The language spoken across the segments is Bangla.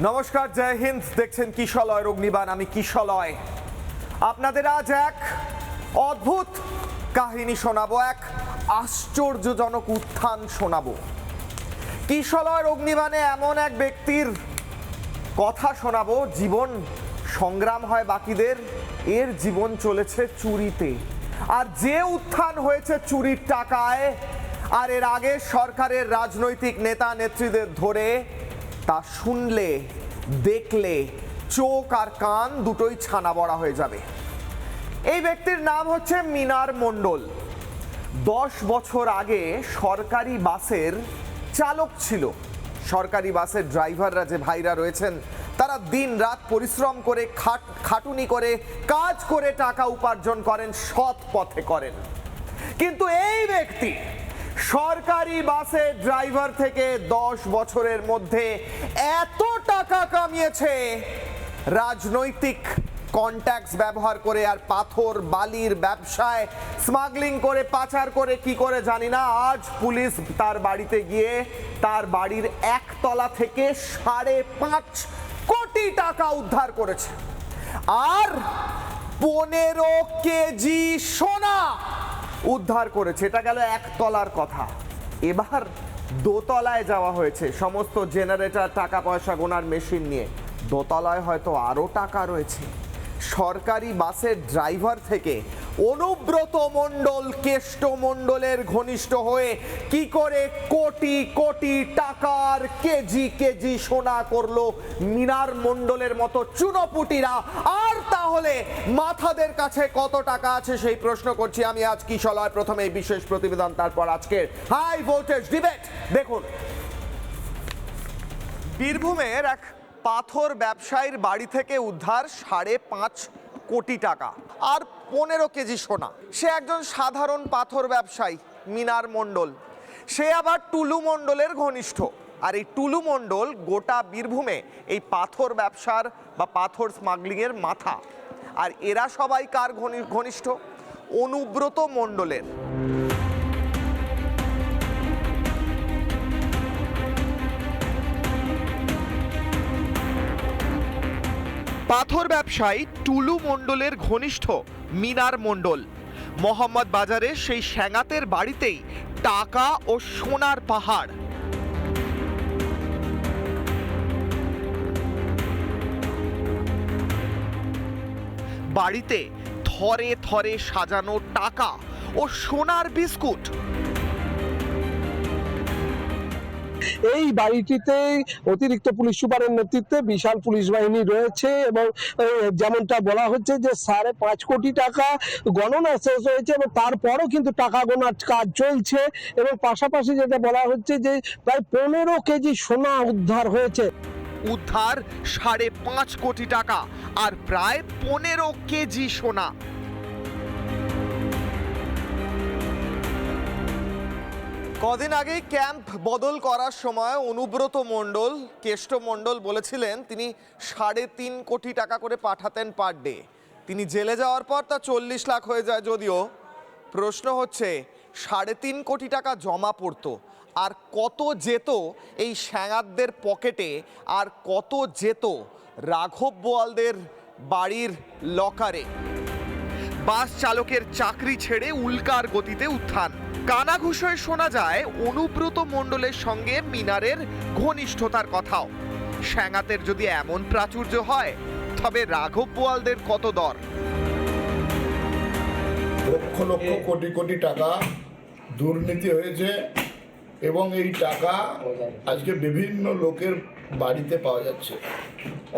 নমস্কার, জয় হিন্দ। দেখছেন কিশলয় অগ্নিবাণ, আমি কিশলয়। আপনাদের আজ এক অদ্ভুত কাহিনী শোনাবো, এক আশ্চর্যজনক উত্থান শোনাবো। কিশলয়ের অগ্নিবাণে এমন এক ব্যক্তির কথা শোনাবো, জীবন সংগ্রাম হয় বাকিদের, এর জীবন চলেছে চুরিতে। আর যে উত্থান হয়েছে চুরির টাকায়, আর এর আগে সরকারের রাজনৈতিক নেতা নেত্রীদের ধরে, তা শুনলে দেখলে চোখ আর কান দুটোই ছানা বড়া হয়ে যাবে। এই ব্যক্তির নাম হচ্ছে মিনার মণ্ডল। 10 বছর আগে সরকারি বাসের চালক ছিল। সরকারি বাসের ড্রাইভাররা যে ভাইরা রয়েছেন, তারা দিন রাত পরিশ্রম করে খাটুনি করে কাজ করে টাকা উপার্জন করেন, সৎ পথে করেন। কিন্তু এই ব্যক্তি সরকারি বাসের ড্রাইভার থেকে 10 বছরের মধ্যে এত টাকা কামিয়েছে রাজনৈতিক কন্ট্যাক্টস ব্যবহার করে, আর পাথর বালির ব্যবসায় স্মাগলিং করে, পাচার করে, কি করে জানি না। আজ পুলিশ তার বাড়িতে গিয়ে তার বাড়ির একতলা থেকে 5.5 কোটি টাকা উদ্ধার করেছে, আর 15 কেজি সোনা উদ্ধার করেছে। এটা গেল একতলার কথা। এবার দোতলায় যাওয়া হয়েছে, সমস্ত জেনারেটর, টাকা পয়সা গোনার মেশিন নিয়ে। দোতলায় হয়তো আরো টাকা রয়েছে। সরকারি বাসের ড্রাইভার থেকে অনুব্রত মণ্ডল কেষ্ট মণ্ডলের ঘনিষ্ঠ হয়ে কি করে কোটি কোটি টাকার কেজি কেজি সোনা করলো মিনার মণ্ডলের মতো চুনোপুটিরা। আর তাহলে মাথাদের কাছে কত টাকা আছে সেই প্রশ্ন করছি আমি আজ কিশলয়। প্রথমে এই বিশেষ প্রতিবেদন, তারপর আজকের হাই ভোল্টেজ ডিবেট। দেখুন, বীরভূমের এক পাথর ব্যবসায়ীর বাড়ি থেকে উদ্ধার 5.5 কোটি টাকা আর 15 কেজি সোনা। সে একজন সাধারণ পাথর ব্যবসায়ী মিনার মণ্ডল। সে আবার টুলু মণ্ডলের ঘনিষ্ঠ। আর এই টুলু মণ্ডল গোটা বীরভূমে এই পাথর ব্যবসার বা পাথর স্মাগলিংয়ের মাথা। আর এরা সবাই কার ঘনিষ্ঠ? অনুব্রত মণ্ডলের। পাথর ব্যবসায়ী টুলু মণ্ডলের ঘনিষ্ঠ মিনার মণ্ডল মোহাম্মদ বাজারে সেই স্যাঙাতের বাড়িতেই টাকা ও সোনার পাহাড়। বাড়িতে থরে থরে সাজানো টাকা ও সোনার বিস্কুট। এই বাড়িটিতে অতিরিক্ত পুলিশ সুপারের নেতৃত্বে বিশাল পুলিশ বাহিনী রয়েছে এবং যেমনটা বলা হচ্ছে যে 5.5 কোটি টাকা গণনা শেষ হয়েছে এবং তারপরও কিন্তু টাকা গোনার কাজ চলছে। এবং পাশাপাশি যেটা বলা হচ্ছে যে প্রায় 15 কেজি সোনা উদ্ধার হয়েছে। উদ্ধার 5.5 কোটি টাকা আর প্রায় 15 কেজি সোনা। কদিন আগেই ক্যাম্প বদল করার সময় অনুব্রত মণ্ডল কেষ্ট মণ্ডল বলেছিলেন তিনি 3.5 কোটি টাকা করে পাঠাতেন পার ডে। তিনি জেলে যাওয়ার পর তা 40 লাখ হয়ে যায়। যদিও প্রশ্ন হচ্ছে 3.5 কোটি টাকা জমা পড়তো, আর কত যেত এই স্যাঙাতদের পকেটে, আর কত যেত রাঘব বোয়ালদের বাড়ির লকারে। বাস চালকের চাকরি ছেড়ে উল্কার গতিতে উত্থান। কানাঘুষোয় শোনা যায় অনুব্রত মণ্ডলের সঙ্গে মিনারের ঘনিষ্ঠতার কথাও। স্যাঙাতের যদি এমন প্রাচুর্য হয়, তবে রাঘব বোয়ালদের কত দর? লক্ষ লক্ষ কোটি কোটি টাকা দুর্নীতি হয়েছে এবং এই টাকা আজকে বিভিন্ন লোকের বাড়িতে পাওয়া যাচ্ছে।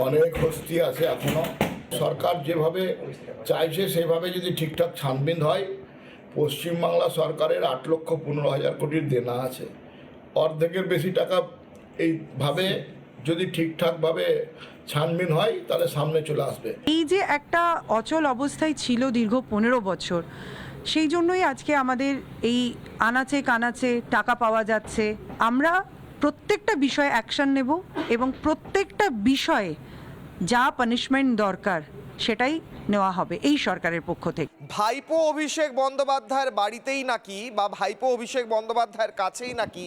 অনেক হস্তি আছে এখনো। সরকার যেভাবে চাইছে সেভাবে যদি ঠিকঠাক ছানবিন হয়, পশ্চিমবাংলা সরকারের 8,15,000 কোটির দেনা আছে। অর্ধেকের বেশি টাকা এইভাবে যদি ঠিকঠাকভাবে ছানবিন হয় তাহলে সামনে চলে আসবে। এই যে একটা অচল অবস্থায় ছিল দীর্ঘ 15 বছর, সেই জন্যই আজকে আমাদের এই আনাচে কানাচে টাকা পাওয়া যাচ্ছে। আমরা প্রত্যেকটা বিষয়ে অ্যাকশন নেব এবং প্রত্যেকটা বিষয়ে যা পানিশমেন্ট দরকার সেটাই নেওয়া হবে এই সরকারের পক্ষ থেকে। ভাইপো অভিষেক বন্দ্যোপাধ্যায়ের বাড়িতেই নাকি, বা ভাইপো অভিষেক বন্দ্যোপাধ্যায়ের কাছেই নাকি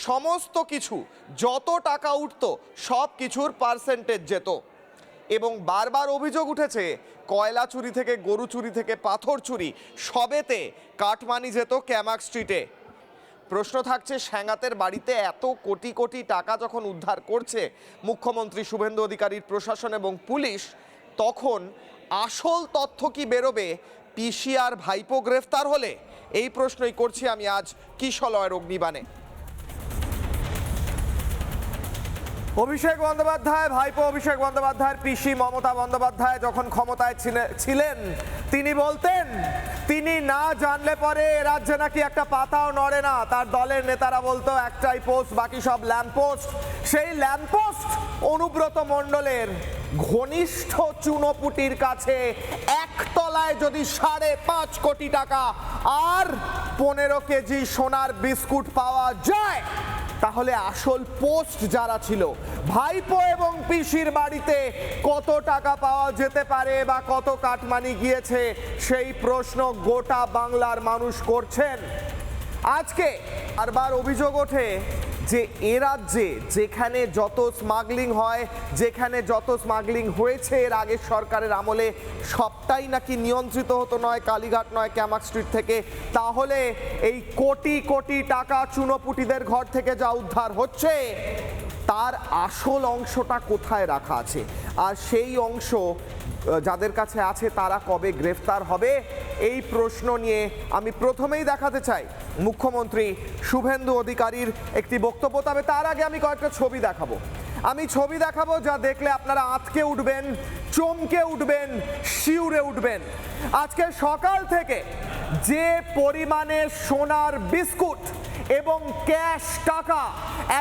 সমস্ত কিছু যত টাকা উঠতো সব কিছুর পার্সেন্টেজ যেত। এবং বারবার অভিযোগ উঠেছে কয়লা চুরি থেকে গরু চুরি থেকে পাথর চুরি সবেতে কাটমানি যেত ক্যামাক স্ট্রিটে। প্রশ্ন থাকছে, স্যাঙাতের বাড়িতে এত কোটি কোটি টাকা যখন উদ্ধার করছে মুখ্যমন্ত্রী শুভেন্দু অধিকারীর প্রশাসন এবং পুলিশ, তখন আসল তথ্য কি বেরোবে পিসি আর ভাইপো গ্রেফতার হলে? এই প্রশ্নই করছি আমি আজ কিশলয়ের অগ্নিবাণে। অভিষেক বন্দ্যোপাধ্যায়, ভাইপো অভিষেক বন্দ্যোপাধ্যায়ের পিসি মমতা বন্দ্যোপাধ্যায় যখন ক্ষমতায় ছিলেন তিনি বলতেন তিনি না জানলে পরে এ রাজ্যে নাকি একটা পাতাও নড়ে না। তার দলের নেতারা বলতো একটাই পোস্ট, বাকি সব ল্যাম্পপোস্ট। সেই ল্যাম্পপোস্ট অনুব্রত মণ্ডলের ঘনিষ্ঠ চুনোপুটির কাছে একতলায় যদি 5.5 কোটি টাকা আর 15 কেজি সোনার বিস্কুট পাওয়া যায়, তাহলে আসল পোস্ট যারা ছিল ভাইপো এবং পিসির বাড়িতে কত টাকা পাওয়া যেতে পারে বা কত কাটমানি গিয়েছে, সেই প্রশ্ন গোটা বাংলার মানুষ করছেন। আজকে বারবার অভিযোগ ওঠে যে এ রাজ্যে যেখানে যত স্মাগলিং হয়, যেখানে যত স্মাগলিং হয়েছে এর আগের সরকারের আমলে, সবটাই নাকি নিয়ন্ত্রিত হতো নয় কালীঘাট নয় ক্যামাক স্ট্রিট থেকে। তাহলে এই কোটি কোটি টাকা চুনোপুটিদের ঘর থেকে যা উদ্ধার হচ্ছে তার আসল অংশটা কোথায় রাখা আছে? আর সেই অংশ যাদের কাছে আছে তারা কবে গ্রেফতার হবে? এই প্রশ্ন নিয়ে আমি প্রথমেই দেখাতে চাই মুখ্যমন্ত্রী শুভেন্দু অধিকারীর একটি বক্তব্য। তবে তার আগে আমি কয়েকটা ছবি দেখাবো। যা দেখলে আপনারা আঁতকে উঠবেন, চমকে উঠবেন, শিউরে উঠবেন। আজকে সকাল থেকে যে পরিমাণে সোনার বিস্কুট এবং ক্যাশ টাকা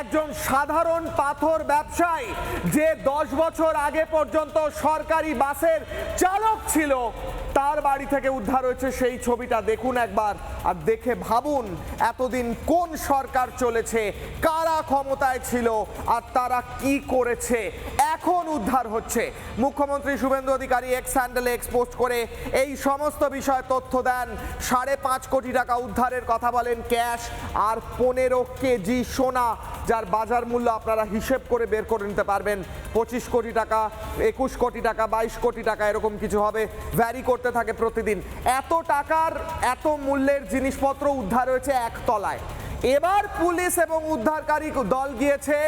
একজন সাধারণ পাথর ব্যবসায়ী যে 10 বছর আগে পর্যন্ত সরকারি বাসের চালক ছিল তার বাড়ি থেকে উদ্ধার হয়েছে, সেই ছবিটা দেখুন একবার আর দেখে ভাবুন এতদিন কোন সরকার চলেছে, কারা ক্ষমতায় ছিল আর তারা কি করেছে। এখন উদ্ধার হচ্ছে। মুখ্যমন্ত্রী শুভেন্দু অধিকারী এক্স হ্যান্ডেলে এক্সপোস্ট করে এই সমস্ত বিষয়ে তথ্য দেন। 5.5 কোটি টাকা উদ্ধারের কথা বলেন, ক্যাশ আর 15 কেজি সোনা, যার বাজার মূল্য আপনারা হিসেব করে বের করে নিতে পারবেন। 25 কোটি টাকা, 21 কোটি টাকা, 22 কোটি টাকা, এরকম কিছু হবে, ভ্যারি করতে থাকে প্রতিদিন। এত টাকার এত মূল্যের জিনিসপত্র উদ্ধার হয়েছে একতলায়। এবার পুলিশ এবং উদ্ধারকারী দল গিয়েছে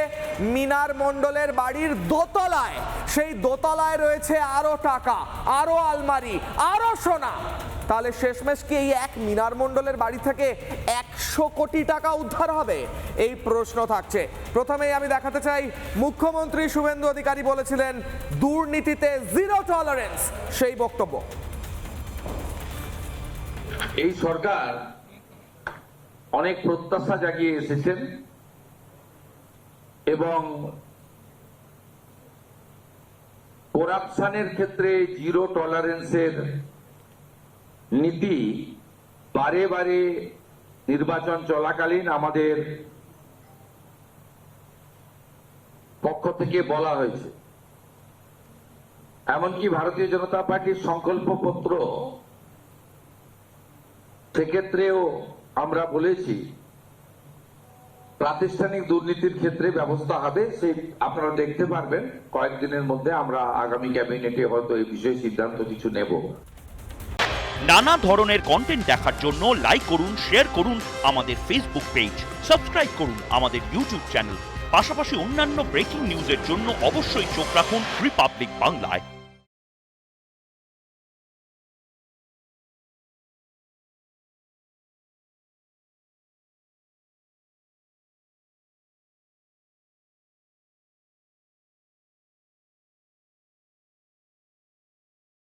মিনার মণ্ডলের বাড়ির দোতলায়। সেই দোতলায় রয়েছে আরো টাকা, আরো আলমারি, আরো সোনা। তাহলে শেষমেশ কি এই এক মিনার মণ্ডলের বাড়ি থেকে 100 কোটি টাকা উদ্ধার হবে? এই প্রশ্ন থাকছে। প্রথমেই আমি দেখাতে চাই মুখ্যমন্ত্রী শুভেন্দু অধিকারী বলেছিলেন দুর্নীতিতে জিরো টলারেন্স, সেই বক্তব্য। এই সরকার অনেক প্রত্যাশা জাগিয়ে এসেছেন এবং করাপশনের ক্ষেত্রে জিরো টলারেন্সের নীতি বারে বারে নির্বাচন চলাকালীন আমাদের পক্ষ থেকে বলা হয়েছে। এমনকি ভারতীয় জনতা পার্টির সংকল্পপত্র সেক্ষেত্রেও আমরা বলেছি প্রাতিষ্ঠানিক দুর্নীতির ক্ষেত্রে ব্যবস্থা হবে। সেই আপনারা দেখতে পারবেন কয়েকদিনের মধ্যে আমরা আগামী ক্যাবিনেটে হয়তো এই বিষয়ে সিদ্ধান্ত কিছু নেব। নানা ধরনের কন্টেন্ট দেখার জন্য লাইক করুন, শেয়ার করুন আমাদের ফেসবুক পেজ, সাবস্ক্রাইব করুন আমাদের ইউটিউব চ্যানেল। পাশাপাশি অন্যান্য ব্রেকিং নিউজের জন্য অবশ্যই চোখ রাখুন রিপাবলিক বাংলায়।